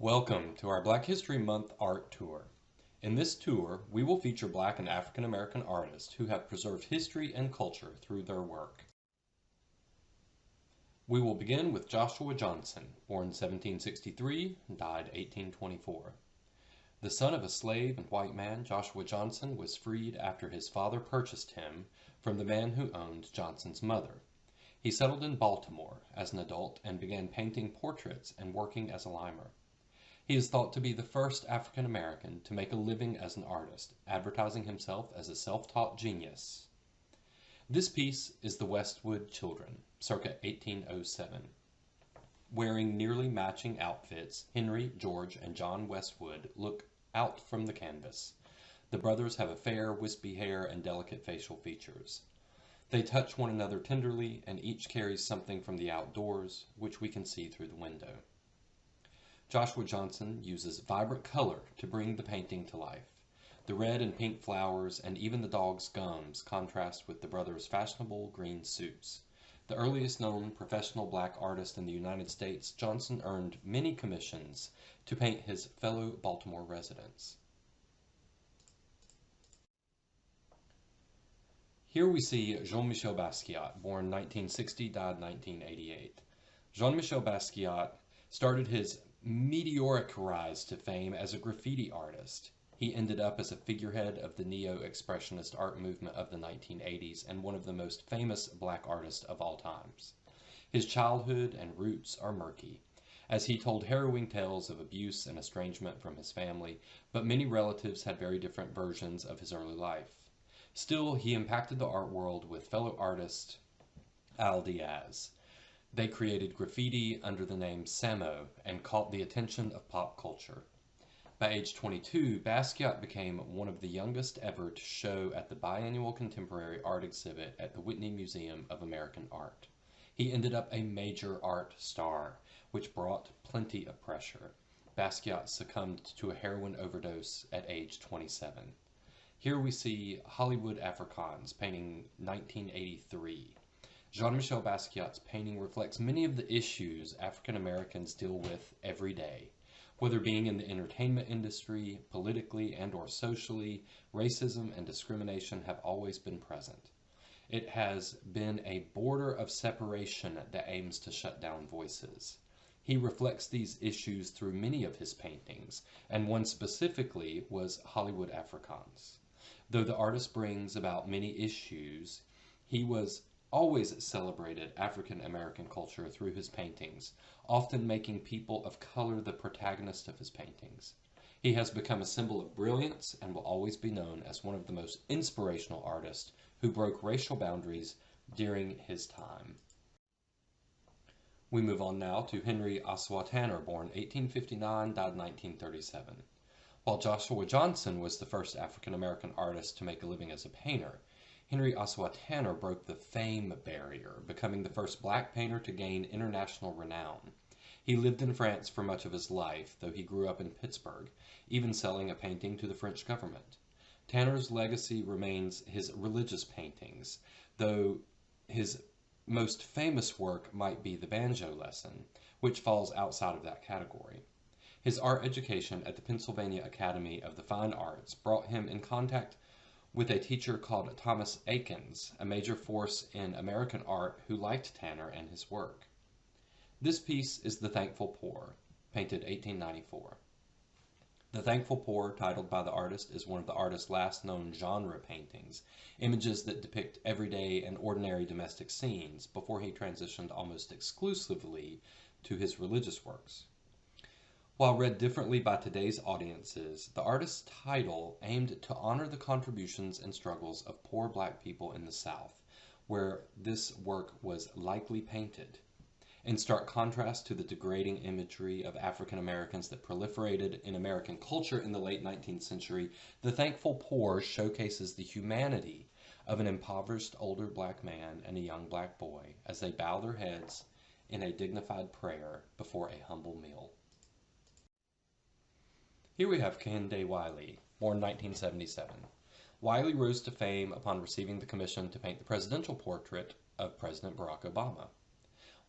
Welcome to our Black History Month art tour. In this tour, we will feature Black and African American artists who have preserved history and culture through their work. We will begin with Joshua Johnson, born 1763 and died 1824. The son of a slave and white man, Joshua Johnson was freed after his father purchased him from the man who owned Johnson's mother. He settled in Baltimore as an adult and began painting portraits and working as a limer. He is thought to be the first African American to make a living as an artist, advertising himself as a self-taught genius. This piece is the Westwood Children, circa 1807. Wearing nearly matching outfits, Henry, George, and John Westwood look out from the canvas. The brothers have a fair, wispy hair and delicate facial features. They touch one another tenderly, and each carries something from the outdoors, which we can see through the window. Joshua Johnson uses vibrant color to bring the painting to life. The red and pink flowers and even the dog's gums contrast with the brothers' fashionable green suits. The earliest known professional Black artist in the United States, Johnson earned many commissions to paint his fellow Baltimore residents. Here we see Jean-Michel Basquiat, born 1960, died 1988. Jean-Michel Basquiat started his meteoric rise to fame as a graffiti artist. He ended up as a figurehead of the neo-expressionist art movement of the 1980s and one of the most famous Black artists of all times. His childhood and roots are murky, as he told harrowing tales of abuse and estrangement from his family, but many relatives had very different versions of his early life. Still, he impacted the art world with fellow artist Al Diaz. They created graffiti under the name Samo and caught the attention of pop culture. By age 22, Basquiat became one of the youngest ever to show at the biannual contemporary art exhibit at the Whitney Museum of American Art. He ended up a major art star, which brought plenty of pressure. Basquiat succumbed to a heroin overdose at age 27. Here we see Hollywood Afrikaans, painting 1983. Jean-Michel Basquiat's painting reflects many of the issues African Americans deal with every day. Whether being in the entertainment industry, politically and/or socially, racism and discrimination have always been present. It has been a border of separation that aims to shut down voices. He reflects these issues through many of his paintings, and one specifically was Hollywood Afrikaans. Though the artist brings about many issues, he was always celebrated African American culture through his paintings, often making people of color the protagonist of his paintings. He has become a symbol of brilliance and will always be known as one of the most inspirational artists who broke racial boundaries during his time. We move on now to Henry Ossawa Tanner, born 1859, died 1937. While Joshua Johnson was the first African American artist to make a living as a painter, Henry Ossawa Tanner broke the fame barrier, becoming the first Black painter to gain international renown. He lived in France for much of his life, though he grew up in Pittsburgh, even selling a painting to the French government. Tanner's legacy remains his religious paintings, though his most famous work might be the Banjo Lesson, which falls outside of that category. His art education at the Pennsylvania Academy of the Fine Arts brought him in contact with a teacher called Thomas Eakins, a major force in American art who liked Tanner and his work. This piece is The Thankful Poor, painted 1894. The Thankful Poor, titled by the artist, is one of the artist's last known genre paintings, images that depict everyday and ordinary domestic scenes before he transitioned almost exclusively to his religious works. While read differently by today's audiences, the artist's title aimed to honor the contributions and struggles of poor Black people in the South, where this work was likely painted. In stark contrast to the degrading imagery of African Americans that proliferated in American culture in the late 19th century, The Thankful Poor showcases the humanity of an impoverished older Black man and a young Black boy as they bow their heads in a dignified prayer before a humble meal. Here we have Kehinde Wiley, born 1977. Wiley rose to fame upon receiving the commission to paint the presidential portrait of President Barack Obama.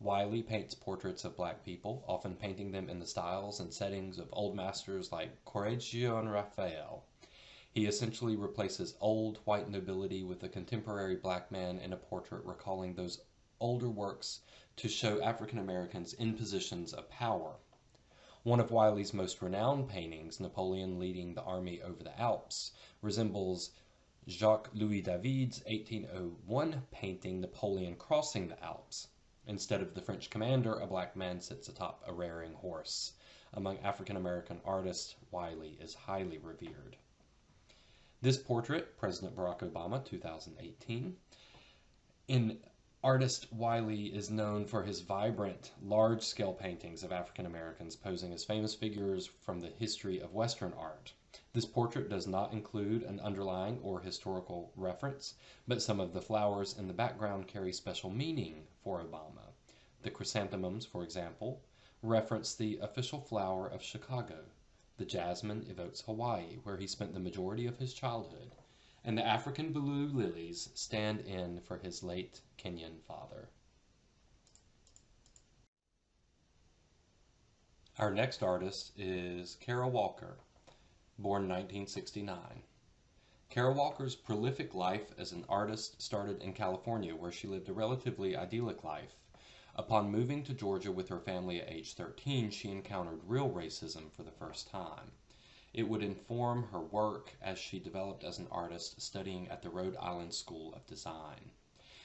Wiley paints portraits of black people, often painting them in the styles and settings of old masters like Correggio and Raphael. He essentially replaces old white nobility with a contemporary black man in a portrait recalling those older works to show African Americans in positions of power. One of Wiley's most renowned paintings, Napoleon leading the army over the Alps, resembles Jacques-Louis David's 1801 painting Napoleon crossing the Alps. Instead of the French commander, a black man sits atop a rearing horse. Among African American artists, Wiley is highly revered. This portrait, President Barack Obama, 2018. Artist Wiley is known for his vibrant, large-scale paintings of African Americans posing as famous figures from the history of Western art. This portrait does not include an underlying or historical reference, but some of the flowers in the background carry special meaning for Obama. The chrysanthemums, for example, reference the official flower of Chicago. The jasmine evokes Hawaii, where he spent the majority of his childhood, and the African blue lilies stand in for his late Kenyan father. Our next artist is Kara Walker, born 1969. Kara Walker's prolific life as an artist started in California, where she lived a relatively idyllic life. Upon moving to Georgia with her family at age 13, she encountered real racism for the first time. It would inform her work as she developed as an artist studying at the Rhode Island School of Design.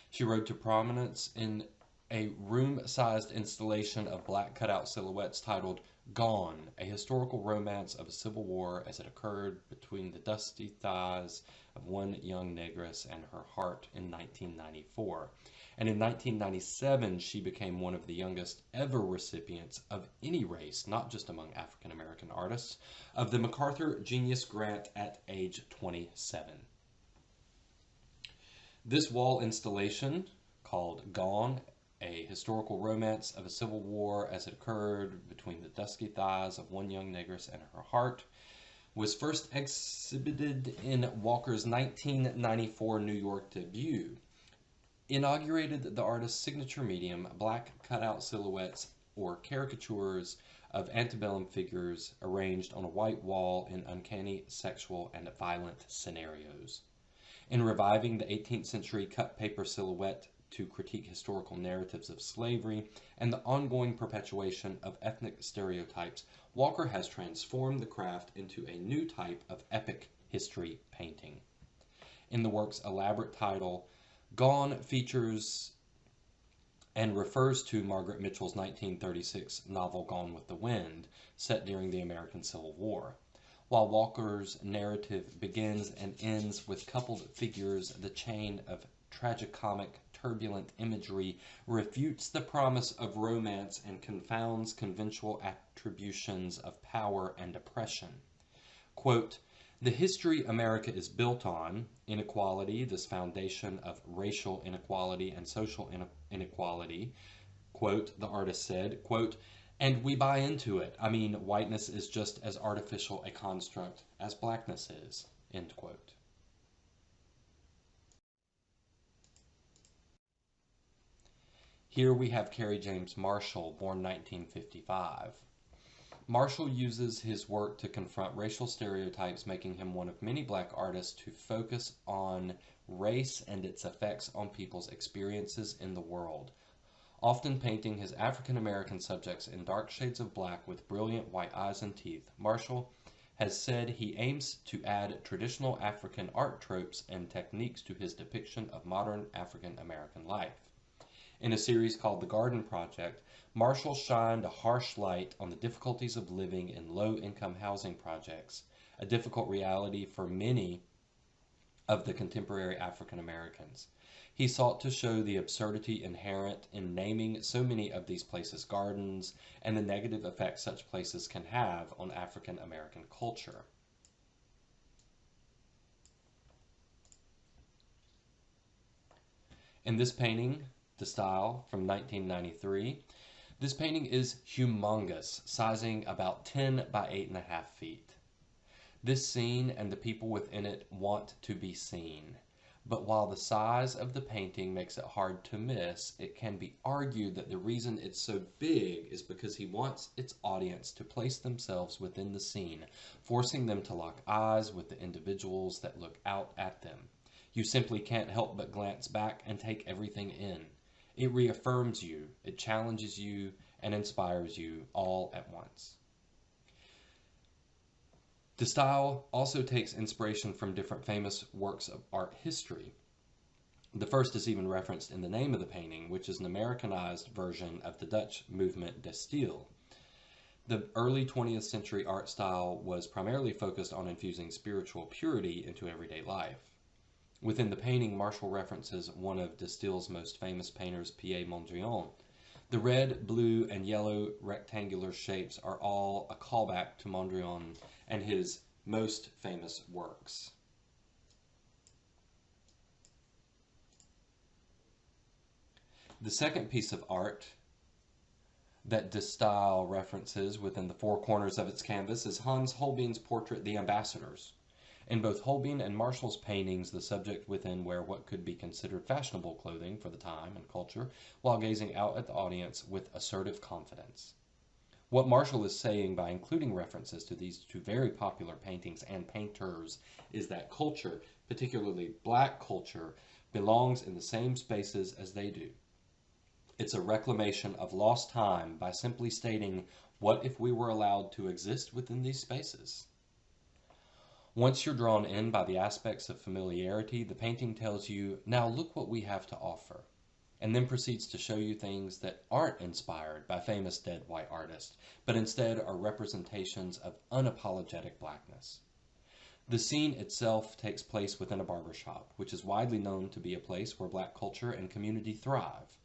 She rose to prominence in a room-sized installation of black cutout silhouettes titled Gone, a historical romance of a civil war as it occurred between the dusty thighs of one young negress and her heart in 1994. And in 1997, she became one of the youngest ever recipients of any race, not just among African American artists, of the MacArthur Genius Grant at age 27. This wall installation, called Gone, a historical romance of a civil war as it occurred between the dusky thighs of one young negress and her heart, was first exhibited in Walker's 1994 New York debut. Inaugurated the artist's signature medium, black cutout silhouettes or caricatures of antebellum figures arranged on a white wall in uncanny, sexual, and violent scenarios. In reviving the 18th century cut paper silhouette to critique historical narratives of slavery and the ongoing perpetuation of ethnic stereotypes, Walker has transformed the craft into a new type of epic history painting. In the work's elaborate title, Gone features and refers to Margaret Mitchell's 1936 novel Gone with the Wind, set during the American Civil War. While Walker's narrative begins and ends with coupled figures, the chain of tragicomic, turbulent imagery refutes the promise of romance and confounds conventional attributions of power and oppression. Quote, "The history America is built on, inequality, this foundation of racial inequality and social inequality," quote, the artist said, quote, "and we buy into it. I mean, whiteness is just as artificial a construct as blackness is," end quote. Here we have Kerry James Marshall, born 1955. Marshall uses his work to confront racial stereotypes, making him one of many black artists to focus on race and its effects on people's experiences in the world, often painting his African American subjects in dark shades of black with brilliant white eyes and teeth. Marshall has said he aims to add traditional African art tropes and techniques to his depiction of modern African American life. In a series called The Garden Project, Marshall shined a harsh light on the difficulties of living in low-income housing projects, a difficult reality for many of the contemporary African Americans. He sought to show the absurdity inherent in naming so many of these places gardens and the negative effects such places can have on African American culture. In this painting, The Style, from 1993, this painting is humongous, sizing about 10 by 8.5 feet. This scene and the people within it want to be seen. But while the size of the painting makes it hard to miss, it can be argued that the reason it's so big is because he wants its audience to place themselves within the scene, forcing them to lock eyes with the individuals that look out at them. You simply can't help but glance back and take everything in. It reaffirms you, it challenges you, and inspires you all at once. The style also takes inspiration from different famous works of art history. The first is even referenced in the name of the painting, which is an Americanized version of the Dutch movement de stijl. The early 20th century art style was primarily focused on infusing spiritual purity into everyday life. Within the painting, Marshall references one of de Stijl's most famous painters, Pierre Mondrian. The red, blue, and yellow rectangular shapes are all a callback to Mondrian and his most famous works. The second piece of art that de Stijl references within the four corners of its canvas is Hans Holbein's portrait, The Ambassadors. In both Holbein and Marshall's paintings, the subject within wear what could be considered fashionable clothing for the time and culture, while gazing out at the audience with assertive confidence. What Marshall is saying by including references to these two very popular paintings and painters is that culture, particularly black culture, belongs in the same spaces as they do. It's a reclamation of lost time by simply stating, what if we were allowed to exist within these spaces? Once you're drawn in by the aspects of familiarity, the painting tells you, now look what we have to offer, and then proceeds to show you things that aren't inspired by famous dead white artists, but instead are representations of unapologetic blackness. The scene itself takes place within a barbershop, which is widely known to be a place where black culture and community thrive.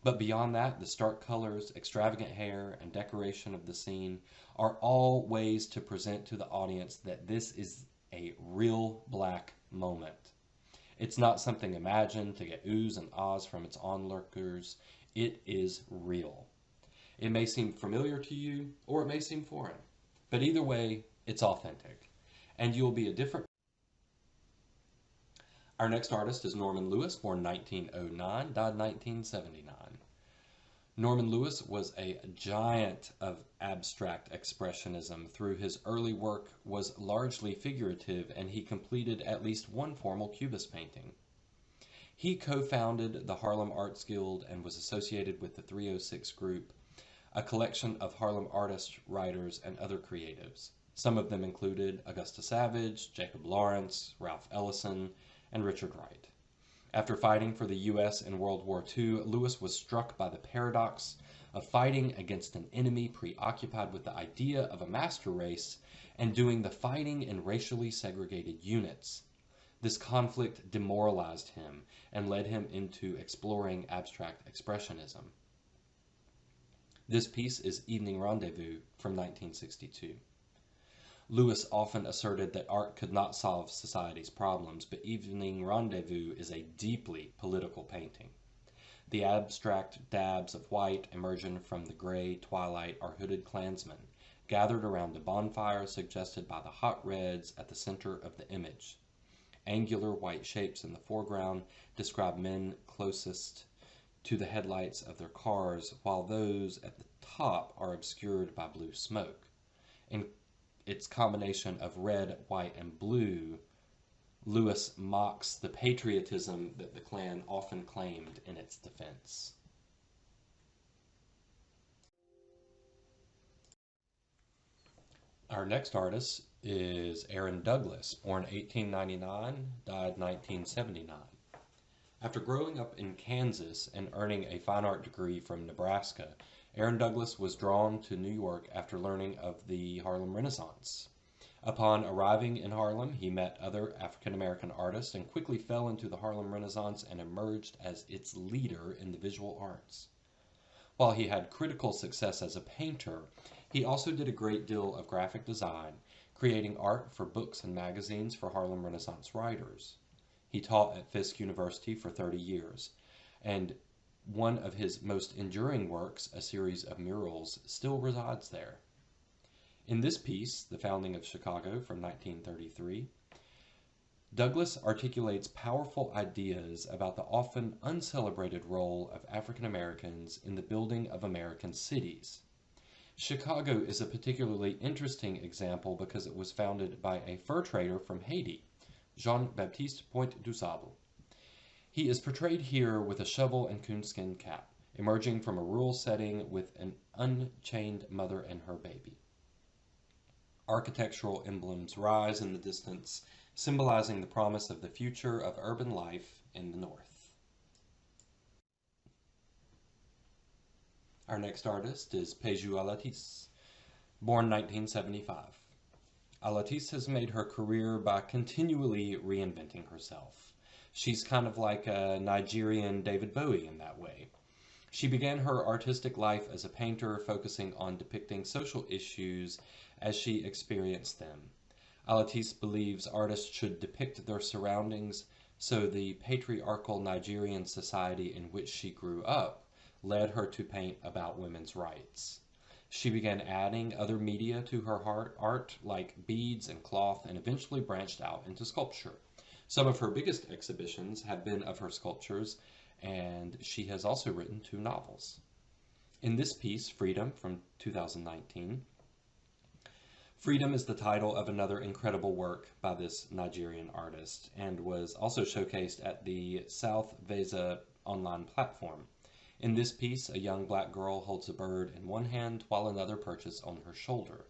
But beyond that, the stark colors, extravagant hair, and decoration of the scene are all ways to present to the audience that this is a real black moment. It's not something imagined to get oohs and ahs from its onlookers. It is real. It may seem familiar to you, or it may seem foreign. But either way, it's authentic. And you'll be a different... Our next artist is Norman Lewis, born 1909, died 1979. Norman Lewis was a giant of abstract expressionism. Through his early work was largely figurative, and he completed at least one formal Cubist painting. He co-founded the Harlem Arts Guild and was associated with the 306 Group, a collection of Harlem artists, writers, and other creatives. Some of them included Augusta Savage, Jacob Lawrence, Ralph Ellison, and Richard Wright. After fighting for the U.S. in World War II, Lewis was struck by the paradox of fighting against an enemy preoccupied with the idea of a master race and doing the fighting in racially segregated units. This conflict demoralized him and led him into exploring abstract expressionism. This piece is Evening Rendezvous from 1962. Lewis often asserted that art could not solve society's problems, but Evening Rendezvous is a deeply political painting. The abstract dabs of white emerging from the gray twilight are hooded Klansmen, gathered around a bonfire suggested by the hot reds at the center of the image. Angular white shapes in the foreground describe men closest to the headlights of their cars, while those at the top are obscured by blue smoke. In its combination of red, white, and blue, Lewis mocks the patriotism that the Klan often claimed in its defense. Our next artist is Aaron Douglas, born 1899, died 1979. After growing up in Kansas and earning a fine art degree from Nebraska, Aaron Douglas was drawn to New York after learning of the Harlem Renaissance. Upon arriving in Harlem, he met other African-American artists and quickly fell into the Harlem Renaissance and emerged as its leader in the visual arts. While he had critical success as a painter, he also did a great deal of graphic design, creating art for books and magazines for Harlem Renaissance writers. He taught at Fisk University for 30 years, and one of his most enduring works, a series of murals, still resides there. In this piece, The Founding of Chicago from 1933, Douglas articulates powerful ideas about the often uncelebrated role of African Americans in the building of American cities. Chicago is a particularly interesting example because it was founded by a fur trader from Haiti, Jean-Baptiste Point du Sable. He is portrayed here with a shovel and coonskin cap, emerging from a rural setting with an unchained mother and her baby. Architectural emblems rise in the distance, symbolizing the promise of the future of urban life in the North. Our next artist is Péju Alatis, born 1975. Alatis has made her career by continually reinventing herself. She's kind of like a Nigerian David Bowie in that way. She began her artistic life as a painter, focusing on depicting social issues as she experienced them. Alatis believes artists should depict their surroundings, so the patriarchal Nigerian society in which she grew up led her to paint about women's rights. She began adding other media to her art, like beads and cloth, and eventually branched out into sculpture. Some of her biggest exhibitions have been of her sculptures, and she has also written 2 novels. In this piece, Freedom, from 2019, Freedom is the title of another incredible work by this Nigerian artist, and was also showcased at the South Vesa online platform. In this piece, a young black girl holds a bird in one hand while another perches on her shoulder.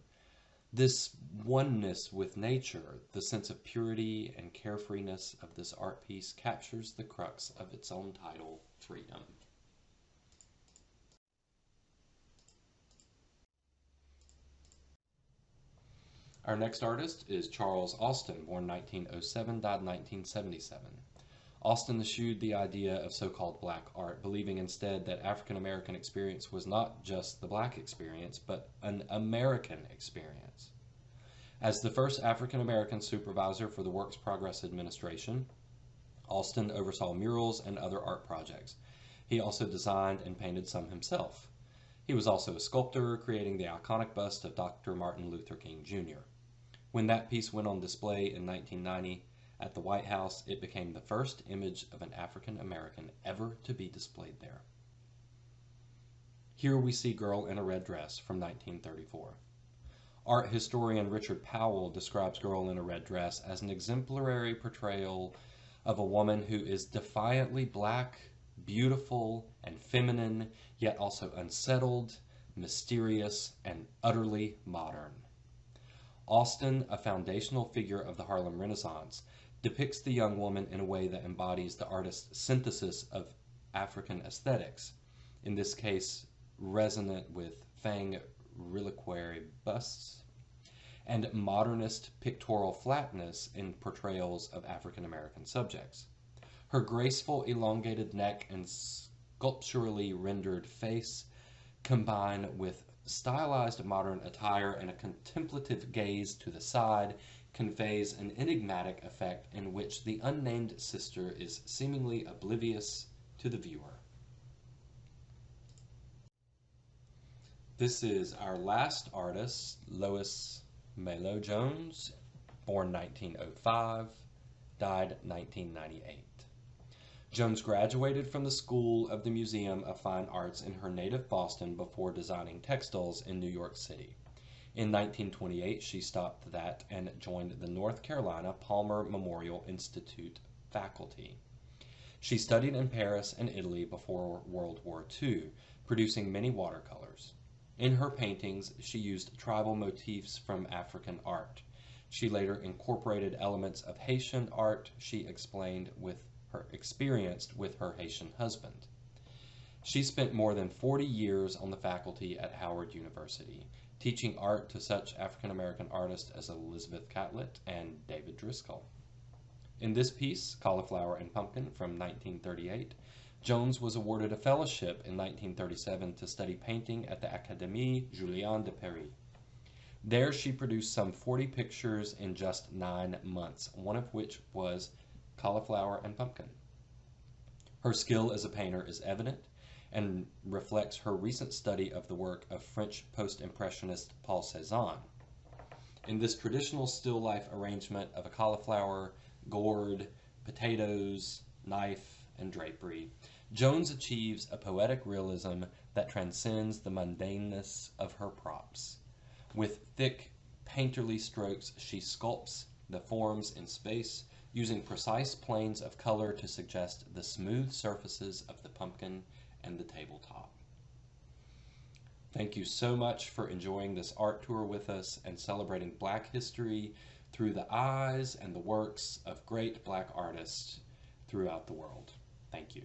This oneness with nature, the sense of purity and carefreeness of this art piece, captures the crux of its own title, Freedom. Our next artist is Charles Austin, born 1907, died 1977. Austin eschewed the idea of so-called black art, believing instead that African American experience was not just the black experience, but an American experience. As the first African American supervisor for the Works Progress Administration, Austin oversaw murals and other art projects. He also designed and painted some himself. He was also a sculptor, creating the iconic bust of Dr. Martin Luther King Jr. When that piece went on display in 1990, at the White House, it became the first image of an African American ever to be displayed there. Here we see Girl in a Red Dress from 1934. Art historian Richard Powell describes Girl in a Red Dress as an exemplary portrayal of a woman who is defiantly black, beautiful, and feminine, yet also unsettled, mysterious, and utterly modern. Austin, a foundational figure of the Harlem Renaissance, depicts the young woman in a way that embodies the artist's synthesis of African aesthetics, in this case resonant with Fang reliquary busts, and modernist pictorial flatness in portrayals of African American subjects. Her graceful elongated neck and sculpturally rendered face combine with stylized modern attire and a contemplative gaze to the side conveys an enigmatic effect in which the unnamed sister is seemingly oblivious to the viewer. This is our last artist, Lois Malo Jones, born 1905, died 1998. Jones graduated from the School of the Museum of Fine Arts in her native Boston before designing textiles in New York City. In 1928, she stopped that and joined the North Carolina Palmer Memorial Institute faculty. She studied in Paris and Italy before World War II, producing many watercolors. In her paintings, she used tribal motifs from African art. She later incorporated elements of Haitian art she explained with her experienced with her Haitian husband. She spent more than 40 years on the faculty at Howard University, teaching art to such African American artists as Elizabeth Catlett and David Driscoll. In this piece, Cauliflower and Pumpkin from 1938, Jones was awarded a fellowship in 1937 to study painting at the Académie Julian de Paris. There she produced some 40 pictures in just 9 months, one of which was Cauliflower and Pumpkin. Her skill as a painter is evident and reflects her recent study of the work of French post-impressionist Paul Cézanne. In this traditional still life arrangement of a cauliflower, gourd, potatoes, knife, and drapery, Jones achieves a poetic realism that transcends the mundaneness of her props. With thick, painterly strokes, she sculpts the forms in space, using precise planes of color to suggest the smooth surfaces of the pumpkin and the tabletop. Thank you so much for enjoying this art tour with us and celebrating Black history through the eyes and the works of great Black artists throughout the world. Thank you.